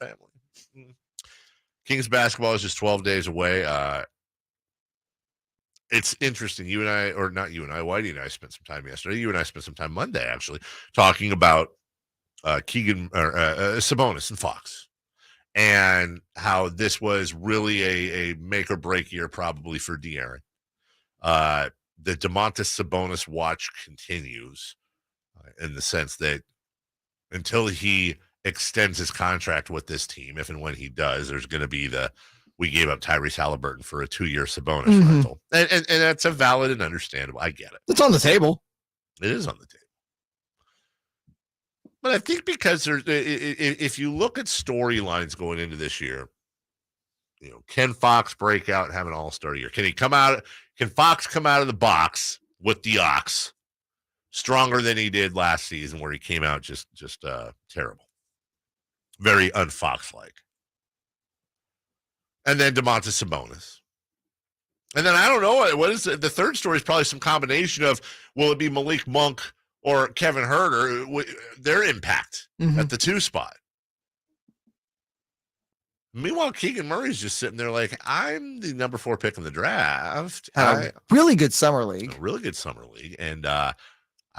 family. Kings basketball is just 12 days away. It's interesting. You and I, or not you and I, Whitey and I spent some time yesterday. You and I spent some time Monday, actually, talking about Keegan or Sabonis and Fox, and how this was really a make or break year probably for De'Aaron. The Domantas Sabonis watch continues in the sense that until he extends his contract with this team, if and when he does, there's going to be we gave up Tyrese Halliburton for a 2-year Sabonis rental. And that's a valid and understandable. I get it. It's on the table. It is on the table. But I think because if you look at storylines going into this year, can Fox break out and have an all-star year? Can Fox come out of the box with the Ox stronger than he did last season, where he came out just terrible, very un-Fox-like? And then Domantas Sabonis. And then I don't know, what is the third story is probably some combination of, will it be Malik Monk or Kevin Huerter, their impact at the 2 spot. Meanwhile, Keegan Murray's just sitting there like, I'm the number 4 pick in the draft. Really good summer league. A really good summer league. And I'm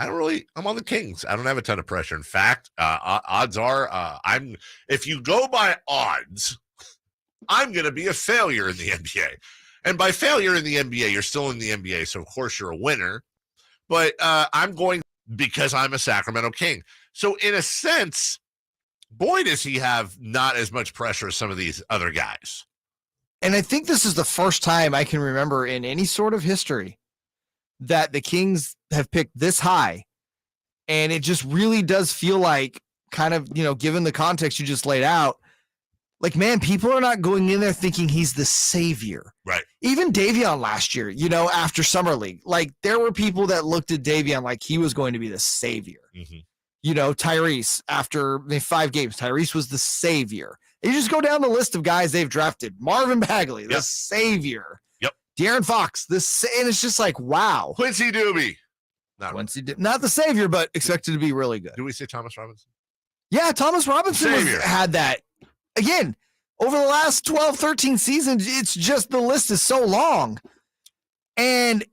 on the Kings. I don't have a ton of pressure. In fact, odds are, if you go by odds, I'm going to be a failure in the NBA. And by failure in the NBA, you're still in the NBA, so of course you're a winner. But I'm going because I'm a Sacramento King. So in a sense, boy, does he have not as much pressure as some of these other guys. And I think this is the first time I can remember in any sort of history that the Kings have picked this high. And it just really does feel like, kind of, given the context you just laid out, like, man, people are not going in there thinking he's the savior. Right. Even Davion last year, after Summer League, like, there were people that looked at Davion like he was going to be the savior. Tyrese, after 5 games, Tyrese was the savior. And you just go down the list of guys they've drafted. Marvin Bagley, the savior. Yep. De'Aaron Fox, and it's just like, wow. Quincy Doobie. Not the savior, but expected to be really good. Do we say Thomas Robinson? Yeah, Thomas Robinson had that. Again, over the last 12, 13 seasons, it's just the list is so long. And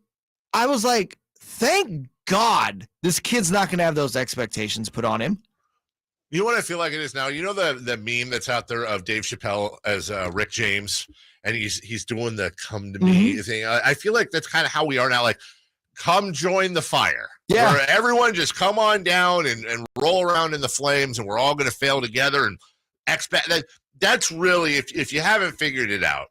I was like, thank God this kid's not going to have those expectations put on him. You know what I feel like it is now? You know the meme that's out there of Dave Chappelle as Rick James, and he's doing the come to me thing. I feel like that's kind of how we are now. Like, come join the fire. Yeah. Where everyone just come on down and roll around in the flames, and we're all going to fail together and expect that. That's really, if you haven't figured it out,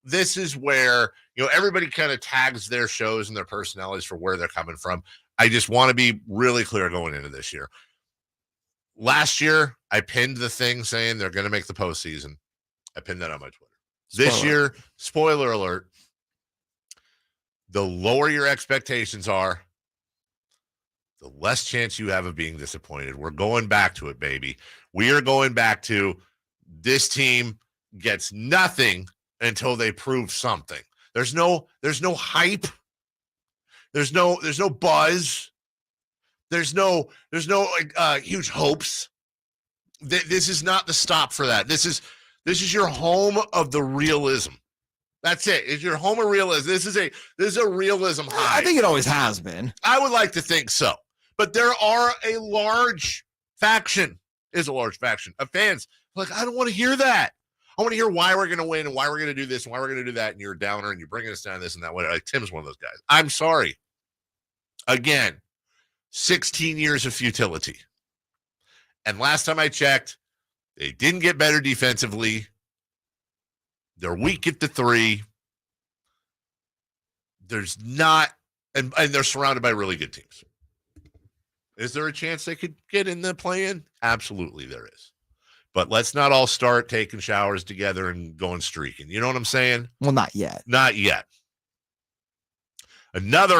this is where, everybody kind of tags their shows and their personalities for where they're coming from. I just want to be really clear going into this year. Last year, I pinned the thing saying they're going to make the postseason. I pinned that on my Twitter. This year, spoiler alert, the lower your expectations are, the less chance you have of being disappointed. We're going back to it, baby. We are going back to this team gets nothing until they prove something. There's no hype. There's no buzz. There's no huge hopes. This is not the stop for that. This is your home of the realism. That's it. It's your home of realism. This is a realism high. I think it always has been. I would like to think so. But there are a large faction of fans. Like, I don't want to hear that. I want to hear why we're going to win and why we're going to do this and why we're going to do that. And you're a downer and you're bringing us down this and that way. Like, Tim's one of those guys. I'm sorry. Again, 16 years of futility. And last time I checked, they didn't get better defensively. They're weak at the 3. There's not, and they're surrounded by really good teams. Is there a chance they could get in the play-in? Absolutely there is. But let's not all start taking showers together and going streaking. You know what I'm saying? Well, not yet. Not yet. Another